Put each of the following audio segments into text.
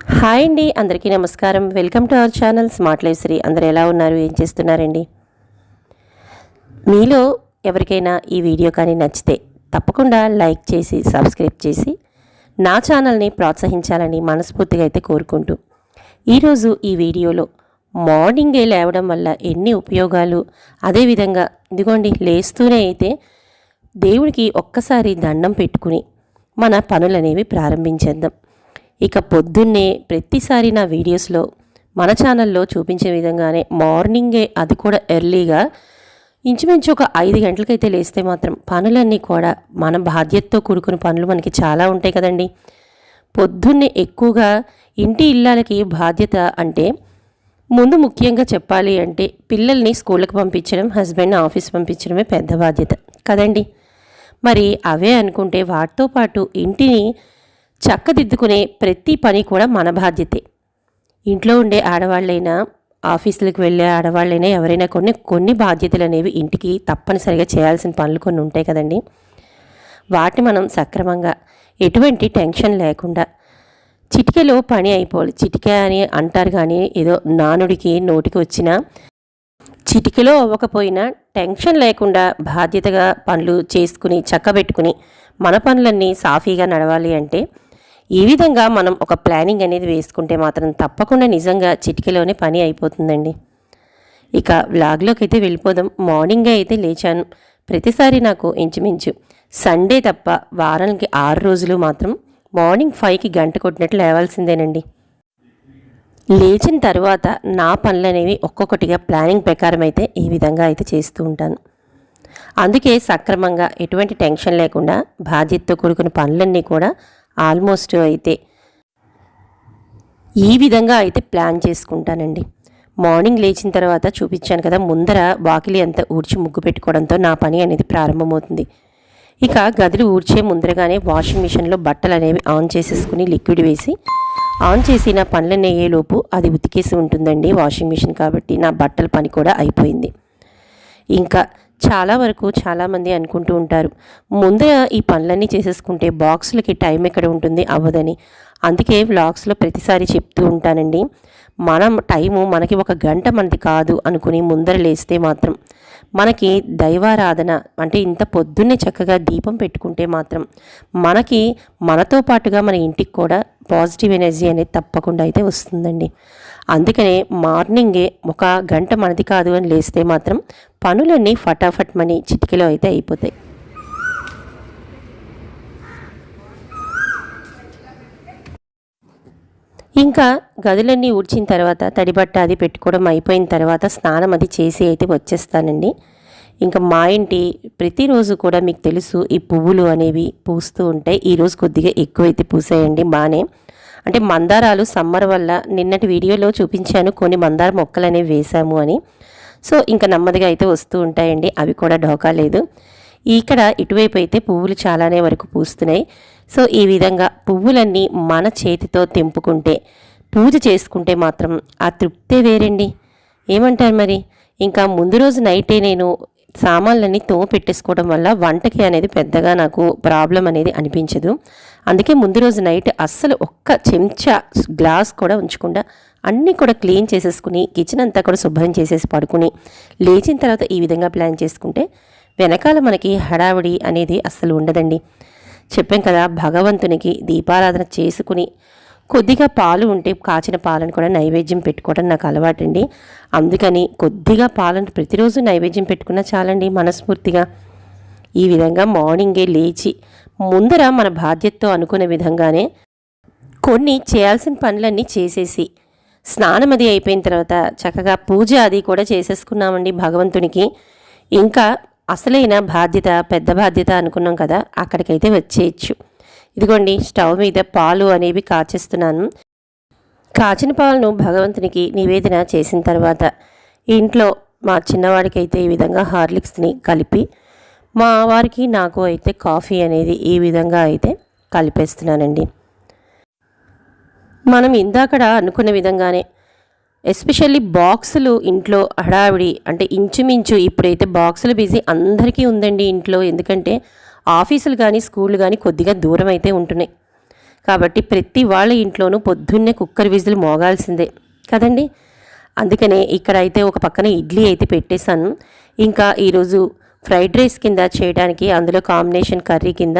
Hi అండి, అందరికీ నమస్కారం. Welcome to our channel smart life Sri. అందరూ ఎలా ఉన్నారు, ఏం చేస్తున్నారండి? మీలో ఎవరికైనా ఈ వీడియో కానీ నచ్చితే తప్పకుండా లైక్ చేసి సబ్స్క్రైబ్ చేసి నా ఛానల్ని ప్రోత్సహించాలని మనస్ఫూర్తిగా అయితే కోరుకుంటూ ఈరోజు ఈ వీడియోలో మార్నింగే లేవడం వల్ల ఎన్ని ఉపయోగాలు, అదేవిధంగా ఇదిగోండి లేస్తూనే అయితే దేవుడికి ఒక్కసారి దండం పెట్టుకుని మన పనులనేవి ప్రారంభించేద్దాం. ఇక పొద్దున్నే ప్రతిసారి నా వీడియోస్లో మన ఛానల్లో చూపించే విధంగానే మార్నింగే, అది కూడా ఎర్లీగా ఇంచుమించు ఒక 5 గంటలకైతే లేస్తే మాత్రం పనులన్నీ కూడా మన బాధ్యతతో కూడుకున్న పనులు మనకి చాలా ఉంటాయి కదండి. పొద్దున్నే ఎక్కువగా ఇంటి ఇళ్ళకి బాధ్యత అంటే ముందు ముఖ్యంగా చెప్పాలి అంటే పిల్లల్ని స్కూళ్ళకి పంపించడం, హస్బెండ్ని ఆఫీస్ పంపించడమే పెద్ద బాధ్యత కదండి. మరి అవే అనుకుంటే వాటితో పాటు ఇంటిని చక్కదిద్దుకునే ప్రతి పని కూడా మన బాధ్యతే. ఇంట్లో ఉండే ఆడవాళ్ళైనా, ఆఫీసులకు వెళ్ళే ఆడవాళ్ళైనా, ఎవరైనా కొన్ని బాధ్యతలు అనేవి ఇంటికి తప్పనిసరిగా చేయాల్సిన పనులు కొన్ని ఉంటాయి కదండి. వాటిని మనం సక్రమంగా ఎటువంటి టెన్షన్ లేకుండా చిటికెలో పని అయిపోవాలి. చిటికె అని అంటారు కానీ ఏదో నానుడికి నోటికి వచ్చిన చిటికెలో అవ్వకపోయినా టెన్షన్ లేకుండా బాధ్యతగా పనులు చేసుకుని చక్కబెట్టుకుని మన పనులన్నీ సాఫీగా నడవాలి అంటే ఈ విధంగా మనం ఒక ప్లానింగ్ అనేది వేసుకుంటే మాత్రం తప్పకుండా నిజంగా చిటికెలోనే పని అయిపోతుందండి. ఇక వ్లాగ్లోకి అయితే వెళ్ళిపోదాం. మార్నింగే అయితే లేచాను. ప్రతిసారి నాకు ఇంచుమించు సండే తప్ప వారానికి 6 రోజులు మాత్రం మార్నింగ్ 5కి గంట కొట్టినట్లు లేవాల్సిందేనండి. లేచిన తర్వాత నా పనులు అనేవి ఒక్కొక్కటిగా ప్లానింగ్ ప్రకారం అయితే ఈ విధంగా అయితే చేస్తూ ఉంటాను. అందుకే సక్రమంగా ఎటువంటి టెన్షన్ లేకుండా బాధ్యతతో కూడుకున్న పనులన్నీ కూడా ఆల్మోస్ట్ అయితే ఈ విధంగా అయితే ప్లాన్ చేసుకుంటానండి. మార్నింగ్ లేచిన తర్వాత చూపించాను కదా, ముందర వాకిలి అంతా ఊడ్చి ముగ్గు పెట్టుకోవడంతో నా పని అనేది ప్రారంభమవుతుంది. ఇక గదులు ఊడ్చే ముందరగానే వాషింగ్ మిషన్లో బట్టలు అనేవి ఆన్ చేసేసుకుని లిక్విడ్ వేసి ఆన్ చేసి నా పనులన్నీ అయ్యేలోపు అది ఉతికేసి ఉంటుందండి వాషింగ్ మిషన్ కాబట్టి నా బట్టల పని కూడా అయిపోయింది. ఇంకా చాలా వరకు చాలామంది అనుకుంటూ ఉంటారు, ముందర ఈ పనులన్నీ చేసేసుకుంటే బాక్సులకి టైం ఎక్కడ ఉంటుంది, అవ్వదని. అందుకే వ్లాగ్స్లో ప్రతిసారి చెప్తూ ఉంటానండి, మనం టైము మనకి 1 గంట మనది కాదు అనుకుని ముందర లేస్తే మాత్రం మనకి దైవారాధన అంటే ఇంత పొద్దున్నే చక్కగా దీపం పెట్టుకుంటే మాత్రం మనకి మనతో పాటుగా మన ఇంటికి కూడా పాజిటివ్ ఎనర్జీ అనేది తప్పకుండా అయితే వస్తుందండి. అందుకనే మార్నింగే 1 గంట మనది కాదు అని లేస్తే మాత్రం పనులన్నీ ఫటాఫట్ మని చిటికెలో అయితే అయిపోతాయి. ఇంకా గదులన్నీ ఊడ్చిన తర్వాత తడిబట్ట అది పెట్టుకోవడం అయిపోయిన తర్వాత స్నానం అది చేసి అయితే వచ్చేస్తానండి. ఇంకా మా ఇంటి ప్రతిరోజు కూడా మీకు తెలుసు ఈ పువ్వులు అనేవి పూస్తూ ఉంటాయి. ఈరోజు కొద్దిగా ఎక్కువైతే పూసాయండి, బాగానే. అంటే మందారాలు సమ్మర్ వల్ల నిన్నటి వీడియోలో చూపించాను, కొన్ని మందార మొక్కలు అనేవి వేసాము అని. సో ఇంకా నెమ్మదిగా అయితే వస్తూ ఉంటాయండి, అవి కూడా ఢోకా లేదు. ఇక్కడ ఇటువైపు అయితే పువ్వులు చాలానే వరకు పూస్తున్నాయి. సో ఈ విధంగా పువ్వులన్నీ మన చేతితో తెంపుకుంటే పూజ చేసుకుంటే మాత్రం ఆ తృప్తే వేరండి. ఏమంటారు మరి? ఇంకా ముందు రోజు నైటే నేను సామాన్లన్నీ పెట్టేసుకోవడం వల్ల వంటకి అనేది పెద్దగా నాకు ప్రాబ్లం అనేది అనిపించదు. అందుకే ముందు రోజు నైట్ అస్సలు ఒక్క చెంచా గ్లాస్ కూడా ఉంచకుండా అన్నీ కూడా క్లీన్ చేసేసుకుని కిచెన్ అంతా కూడా శుభ్రం చేసేసి పడుకుని లేచిన తర్వాత ఈ విధంగా ప్లాన్ చేసుకుంటే వెనకాల మనకి హడావిడి అనేది అస్సలు ఉండదండి. చెప్పాం కదా, భగవంతునికి దీపారాధన చేసుకుని కొద్దిగా పాలు ఉంటే కాచిన పాలను కూడా నైవేద్యం పెట్టుకోవడం నాకు అలవాటండి. అందుకని కొద్దిగా పాలను ప్రతిరోజు నైవేద్యం పెట్టుకున్నా చాలండి మనస్ఫూర్తిగా. ఈ విధంగా మార్నింగే లేచి ముందర మన బాధ్యతతో అనుకునే విధంగానే కొన్ని చేయాల్సిన పనులన్నీ చేసేసి స్నానం అది అయిపోయిన తర్వాత చక్కగా పూజ అది కూడా చేసేసుకున్నామండి భగవంతునికి. ఇంకా అసలైన బాధ్యత, పెద్ద బాధ్యత అనుకున్నాం కదా, అక్కడికైతే వచ్చేయచ్చు. ఇదిగోండి స్టవ్ మీద పాలు అనేవి కాచేస్తున్నాను. కాచిన పాలను భగవంతునికి నివేదన చేసిన తర్వాత ఇంట్లో మా చిన్నవాడికి అయితే ఈ విధంగా హార్లిక్స్ని కలిపి, మా వారికి నాకు అయితే కాఫీ అనేది ఈ విధంగా అయితే కలిపేస్తున్నానండి. మనం ఇందాకడ అనుకున్న విధంగానే ఎస్పెషల్లీ బాక్సులు ఇంట్లో హడావిడి అంటే ఇంచుమించు ఇప్పుడైతే బాక్సులు బిజీ అందరికీ ఉందండి ఇంట్లో. ఎందుకంటే ఆఫీసులు కానీ స్కూళ్ళు కానీ కొద్దిగా దూరం అయితే ఉంటున్నాయి. కాబట్టి ప్రతి వాళ్ళ ఇంట్లోనూ పొద్దున్నే కుక్కర్ విజిల్ మోగాల్సిందే కదండి. అందుకనే ఇక్కడ అయితే ఒక పక్కన ఇడ్లీ అయితే పెట్టేశాను. ఇంకా ఈరోజు ఫ్రైడ్ రైస్ కింద చేయడానికి అందులో కాంబినేషన్ కర్రీ కింద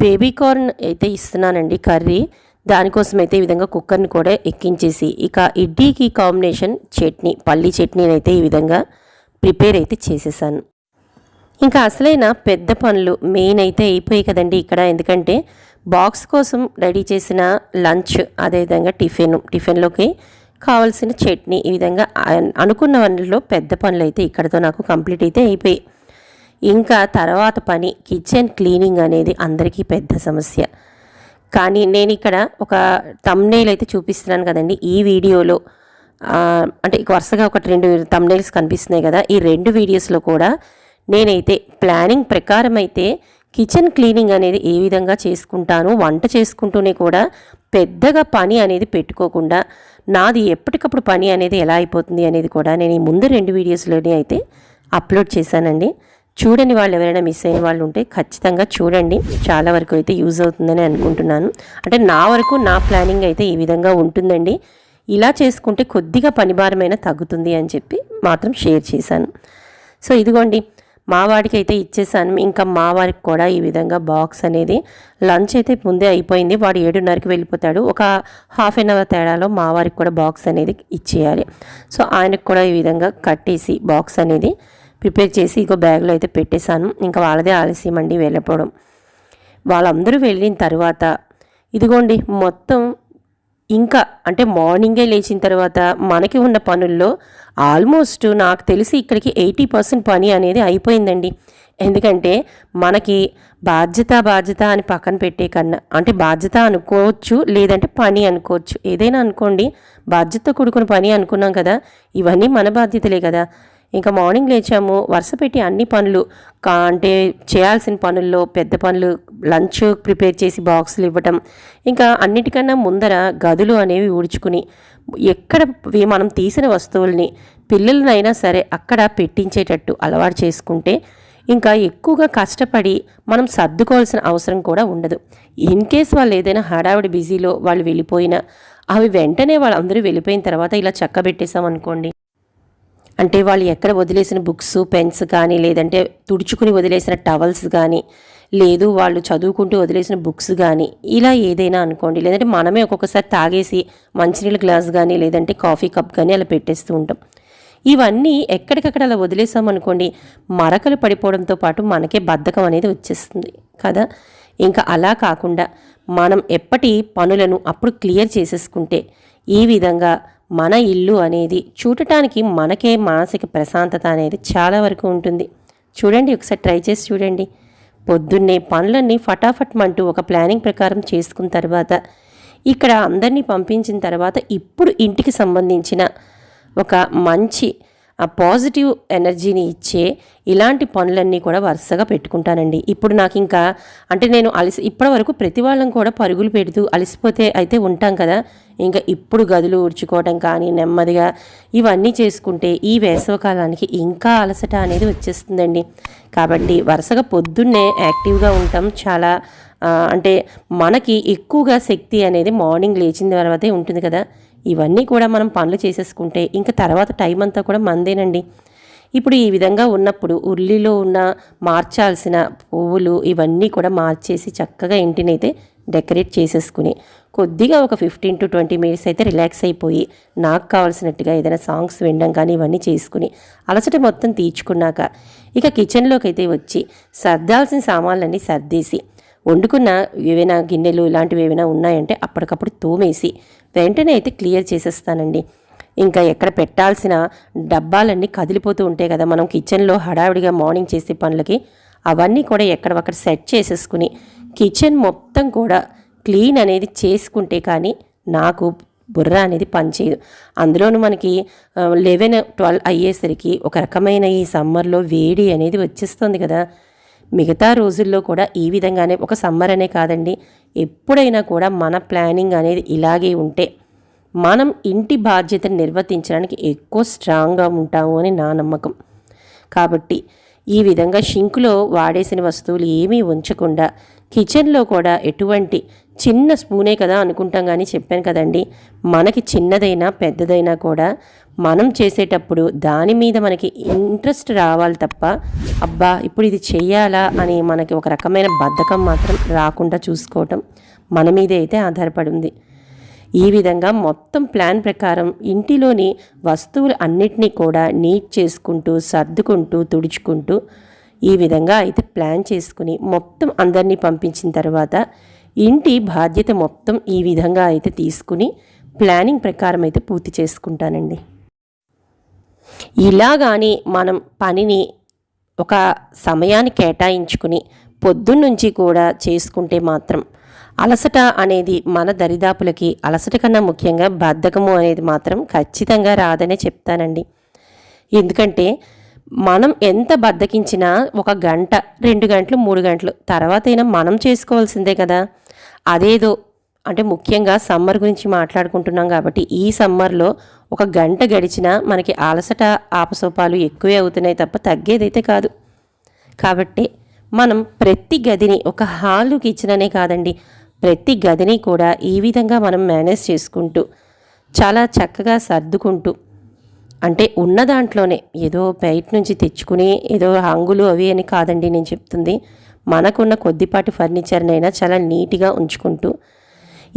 బేబీ కార్న్ అయితే ఇస్తున్నానండి కర్రీ. దానికోసం అయితే ఈ విధంగా కుక్కర్ని కూడా ఎక్కించేసి ఇక ఇడ్లీకి కాంబినేషన్ చట్నీ, పల్లీ చట్నీని అయితే ఈ విధంగా ప్రిపేర్ అయితే చేసేసాను. ఇంకా అసలైన పెద్ద పనులు మెయిన్ అయితే అయిపోయాయి కదండి ఇక్కడ. ఎందుకంటే బాక్స్ కోసం రెడీ చేసిన లంచ్, అదేవిధంగా టిఫిన్లోకి కావాల్సిన చట్నీ, ఈ విధంగా అనుకున్న వన్నిలో పెద్ద పనులు అయితే ఇక్కడతో నాకు కంప్లీట్ అయితే అయిపోయాయి. ఇంకా తర్వాత పని కిచెన్ క్లీనింగ్ అనేది అందరికీ పెద్ద సమస్య. కానీ నేను ఇక్కడ ఒక థంబ్నెయిల్ అయితే చూపిస్తున్నాను కదండి ఈ వీడియోలో. అంటే వరుసగా ఒక 2 థంబ్నెయిల్స్ కనిపిస్తున్నాయి కదా. ఈ 2 వీడియోస్లో కూడా నేనైతే ప్లానింగ్ ప్రకారం అయితే కిచెన్ క్లీనింగ్ అనేది ఏ విధంగా చేసుకుంటాను, వంట చేసుకుంటూనే కూడా పెద్దగా పని అనేది పెట్టుకోకుండా నాది ఎప్పటికప్పుడు పని అనేది ఎలా అయిపోతుంది అనేది కూడా నేను ఈ ముందు 2 వీడియోస్లోనే అయితే అప్లోడ్ చేశానండి. చూడని వాళ్ళు ఎవరైనా మిస్ అయిన వాళ్ళు ఉంటే ఖచ్చితంగా చూడండి. చాలా వరకు అయితే యూజ్ అవుతుందని అనుకుంటున్నాను. అంటే నా వరకు నా ప్లానింగ్ అయితే ఈ విధంగా ఉంటుందండి. ఇలా చేసుకుంటే కొద్దిగా పనిభారమైన తగ్గుతుంది అని చెప్పి మాత్రం షేర్ చేశాను. సో ఇదిగోండి మా వాడికి అయితే ఇచ్చేసాను. ఇంకా మా వారికి కూడా ఈ విధంగా బాక్స్ అనేది లంచ్ అయితే ముందే అయిపోయింది. వాడు 7:30కి వెళ్ళిపోతాడు. ఒక హాఫ్ అన్ అవర్ తేడాలో మా వారికి కూడా బాక్స్ అనేది ఇచ్చేయాలి. సో ఆయనకు కూడా ఈ విధంగా కట్టేసి బాక్స్ అనేది ప్రిపేర్ చేసి ఇంకో బ్యాగ్లో అయితే పెట్టేశాను. ఇంకా వాళ్ళదే ఆలస్యం అండి వెళ్ళిపోవడం. వాళ్ళందరూ వెళ్ళిన తర్వాత ఇదిగోండి మొత్తం ఇంకా అంటే మార్నింగే లేచిన తర్వాత మనకి ఉన్న పనుల్లో ఆల్మోస్ట్ నాకు తెలిసి ఇక్కడికి 80% పని అనేది అయిపోయిందండి. ఎందుకంటే మనకి బాధ్యత అని పక్కన పెట్టే కన్నా, అంటే బాధ్యత అనుకోవచ్చు, లేదంటే పని అనుకోవచ్చు, ఏదైనా అనుకోండి. బాధ్యతతో కూడుకున్న పని అనుకున్నాం కదా, ఇవన్నీ మన బాధ్యతలే కదా. ఇంకా మార్నింగ్ లేచాము, వరుస పెట్టి అన్ని పనులు అంటే చేయాల్సిన పనుల్లో పెద్ద పనులు, లంచ్ ప్రిపేర్ చేసి బాక్సులు ఇవ్వటం, ఇంకా అన్నిటికన్నా ముందర గదులు అనేవి ఊడ్చుకుని ఎక్కడ మనం తీసిన వస్తువుల్ని పిల్లలనైనా సరే అక్కడ పెట్టించేటట్టు అలవాటు చేసుకుంటే ఇంకా ఎక్కువగా కష్టపడి మనం సర్దుకోవాల్సిన అవసరం కూడా ఉండదు. ఇన్ కేస్ వాళ్ళు ఏదైనా హడావిడి బిజీలో వాళ్ళు వెళ్ళిపోయినా అవి వెంటనే వాళ్ళందరూ వెళ్ళిపోయిన తర్వాత ఇలా చక్కబెట్టేసామనుకోండి, అంటే వాళ్ళు ఎక్కడ వదిలేసిన బుక్స్, పెన్స్ కానీ, లేదంటే తుడుచుకుని వదిలేసిన టవల్స్ కానీ, లేదు వాళ్ళు చదువుకుంటూ వదిలేసిన బుక్స్ కానీ, ఇలా ఏదైనా అనుకోండి, లేదంటే మనమే ఒక్కొక్కసారి తాగేసి మంచినీళ్ళ గ్లాస్ కానీ, లేదంటే కాఫీ కప్ కానీ అలా పెట్టేస్తూ ఉంటాం. ఇవన్నీ ఎక్కడికక్కడ అలా వదిలేసామనుకోండి, మరకలు పడిపోవడంతో పాటు మనకే బద్ధకం అనేది వచ్చేస్తుంది కదా. ఇంకా అలా కాకుండా మనం ఎప్పటి పనులను అప్పుడు క్లియర్ చేసేసుకుంటే ఈ విధంగా మన ఇల్లు అనేది చూడటానికి మనకే మానసిక ప్రశాంతత అనేది చాలా వరకు ఉంటుంది. చూడండి, ఒకసారి ట్రై చేసి చూడండి. పొద్దున్నే పనులన్నీ ఫటాఫట్మంటూ ఒక ప్లానింగ్ ప్రకారం చేసుకున్న తర్వాత ఇక్కడ అందరినీ పంపించిన తర్వాత ఇప్పుడు ఇంటికి సంబంధించిన ఒక మంచి పాజిటివ్ ఎనర్జీని ఇచ్చే ఇలాంటి పనులన్నీ కూడా వరుసగా పెట్టుకుంటానండి. ఇప్పుడు నాకు ఇంకా అంటే నేను ఇప్పటి వరకు ప్రతి వాళ్ళం కూడా పరుగులు పెడుతూ అలసిపోతే అయితే ఉంటాం కదా. ఇంకా ఇప్పుడు గదులు ఊడ్చుకోవడం కానీ నెమ్మదిగా ఇవన్నీ చేసుకుంటే ఈ వేసవకాలానికి ఇంకా అలసట అనేది వచ్చేస్తుందండి. కాబట్టి వరుసగా పొద్దున్నే యాక్టివ్గా ఉంటాం. చాలా అంటే మనకి ఎక్కువగా శక్తి అనేది మార్నింగ్ లేచిన తర్వాతే ఉంటుంది కదా. ఇవన్నీ కూడా మనం పనులు చేసేసుకుంటే ఇంకా తర్వాత టైం అంతా కూడా మందేనండి. ఇప్పుడు ఈ విధంగా ఉన్నప్పుడు ఉర్లిలో ఉన్న మార్చాల్సిన పువ్వులు ఇవన్నీ కూడా మార్చేసి చక్కగా ఇంటిని అయితే డెకరేట్ చేసేసుకుని కొద్దిగా ఒక 15 to 20 మినిట్స్ అయితే రిలాక్స్ అయిపోయి నాకు కావాల్సినట్టుగా ఏదైనా సాంగ్స్ వినడం కానీ ఇవన్నీ చేసుకుని అలసట మొత్తం తీర్చుకున్నాక ఇక కిచెన్లోకి అయితే వచ్చి సర్దాల్సిన సామాన్లన్నీ సర్దేసి వండుకున్న ఏవైనా గిన్నెలు ఇలాంటివి ఏమైనా ఉన్నాయంటే అప్పటికప్పుడు తోమేసి వెంటనే అయితే క్లియర్ చేసేస్తానండి. ఇంకా ఎక్కడ పెట్టాల్సిన డబ్బాలన్నీ కదిలిపోతూ ఉంటాయి కదా మనం కిచెన్లో హడావిడిగా మార్నింగ్ చేసే పనులకి, అవన్నీ కూడా ఎక్కడొక్కడ సెట్ చేసేసుకుని కిచెన్ మొత్తం కూడా క్లీన్ అనేది చేసుకుంటే కానీ నాకు బుర్ర అనేది పనిచేయదు. అందులోనూ మనకి 11-12 అయ్యేసరికి ఒక రకమైన ఈ సమ్మర్లో వేడి అనేది వచ్చేస్తుంది కదా. మిగతా రోజుల్లో కూడా ఈ విధంగానే ఒక సమ్మర్ అనే కాదండి, ఎప్పుడైనా కూడా మన ప్లానింగ్ అనేది ఇలాగే ఉంటే మనం ఇంటి బాధ్యతను నిర్వర్తించడానికి ఎక్కువ స్ట్రాంగ్గా ఉంటాము అని నా నమ్మకం. కాబట్టి ఈ విధంగా షింకులో వాడేసిన వస్తువులు ఏమీ ఉంచకుండా కిచెన్లో కూడా ఎటువంటి చిన్న స్పూనే కదా అనుకుంటాం, కానీ చెప్పాను కదండి, మనకి చిన్నదైనా పెద్దదైనా కూడా మనం చేసేటప్పుడు దాని మీద మనకి ఇంట్రెస్ట్ రావాలి తప్ప, అబ్బా ఇప్పుడు ఇది చెయ్యాలా అని మనకి ఒక రకమైన బద్ధకం మాత్రం రాకుండా చూసుకోవటం మన మీదే అయితే ఆధారపడి ఉంది. ఈ విధంగా మొత్తం ప్లాన్ ప్రకారం ఇంటిలోని వస్తువులు అన్నిటినీ కూడా నీట్ చేసుకుంటూ, సర్దుకుంటూ, తుడుచుకుంటూ ఈ విధంగా అయితే ప్లాన్ చేసుకుని మొత్తం అందరినీ పంపించిన తర్వాత ఇంటి బాధ్యత మొత్తం ఈ విధంగా అయితే తీసుకుని ప్లానింగ్ ప్రకారం అయితే పూర్తి చేసుకుంటానండి. ఇలా కానీ మనం పనిని ఒక సమయాన్ని కేటాయించుకుని పొద్దున్నుంచి కూడా చేసుకుంటే మాత్రం అలసట అనేది మన దరిదాపులకి, అలసట కన్నా ముఖ్యంగా బద్ధకము అనేది మాత్రం ఖచ్చితంగా రాదనే చెప్తానండి. ఎందుకంటే మనం ఎంత బద్ధకించినా 1 గంట, 2 గంటలు, 3 గంటలు తర్వాత అయినా మనం చేసుకోవాల్సిందే కదా. అదేదో అంటే ముఖ్యంగా సమ్మర్ గురించి మాట్లాడుకుంటున్నాం కాబట్టి ఈ సమ్మర్లో 1 గంట గడిచినా మనకి అలసట ఆపసోపాలు ఎక్కువే అవుతున్నాయి తప్ప తగ్గేదైతే కాదు. కాబట్టి మనం ప్రతి గదిని, ఒక హాలు కిచెన్ అనే కాదండి, ప్రతి గదిని కూడా ఈ విధంగా మనం మేనేజ్ చేసుకుంటూ చాలా చక్కగా సర్దుకుంటూ, అంటే ఉన్న దాంట్లోనే ఏదో బయట నుంచి తెచ్చుకుని ఏదో హంగులు అవి అని కాదండి నేను చెప్తుంది, మనకున్న కొద్దిపాటి ఫర్నిచర్నైనా చాలా నీట్గా ఉంచుకుంటూ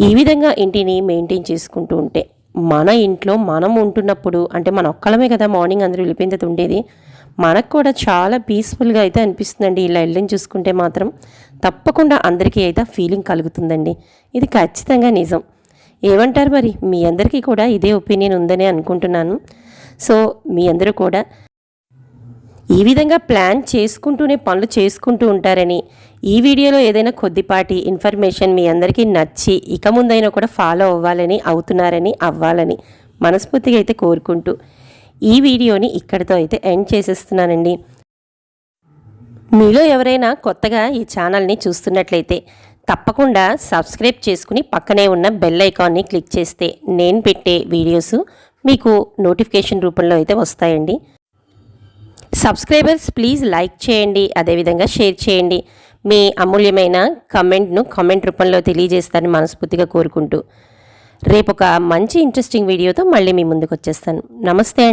ఈ విధంగా ఇంటిని మెయింటైన్ చేసుకుంటూ ఉంటే మన ఇంట్లో మనం ఉంటున్నప్పుడు, అంటే మన ఒక్కళ్ళమే కదా మార్నింగ్ అందరూ వెళ్ళిపోయిన తర్వాత ఉండేది, మనకు కూడా చాలా పీస్ఫుల్గా అయితే అనిపిస్తుందండి. ఇలా ఇల్లుని చూసుకుంటే మాత్రం తప్పకుండా అందరికీ అయితే ఫీలింగ్ కలుగుతుందండి. ఇది ఖచ్చితంగా నిజం. ఏమంటారు మరి? మీ అందరికీ కూడా ఇదే ఒపీనియన్ ఉందని అనుకుంటున్నాను. సో మీ అందరూ కూడా ఈ విధంగా ప్లాన్ చేసుకుంటూనే పనులు చేసుకుంటూ ఉంటారని, ఈ వీడియోలో ఏదైనా కొద్దిపాటి ఇన్ఫర్మేషన్ మీ అందరికీ నచ్చి ఇక ముందైనా కూడా ఫాలో అవ్వాలని మనస్ఫూర్తిగా అయితే కోరుకుంటూ ఈ వీడియోని ఇక్కడితో అయితే ఎండ్ చేసేస్తున్నానండి. మీలో ఎవరైనా కొత్తగా ఈ ఛానల్ని చూస్తున్నట్లయితే తప్పకుండా సబ్స్క్రైబ్ చేసుకుని పక్కనే ఉన్న బెల్ ఐకాన్ని క్లిక్ చేస్తే నేను పెట్టే వీడియోస్ మీకు నోటిఫికేషన్ రూపంలో అయితే వస్తాయండి. సబ్స్క్రైబర్స్ ప్లీజ్ లైక్ చేయండి, అదేవిధంగా షేర్ చేయండి. మీ అమూల్యమైన కామెంట్ రూపంలో తెలియజేస్తారని మనస్ఫూర్తిగా కోరుకుంటూ రేపు ఒక మంచి ఇంట్రెస్టింగ్ వీడియోతో మళ్ళీ మీ ముందుకు వచ్చేస్తాను. నమస్తే.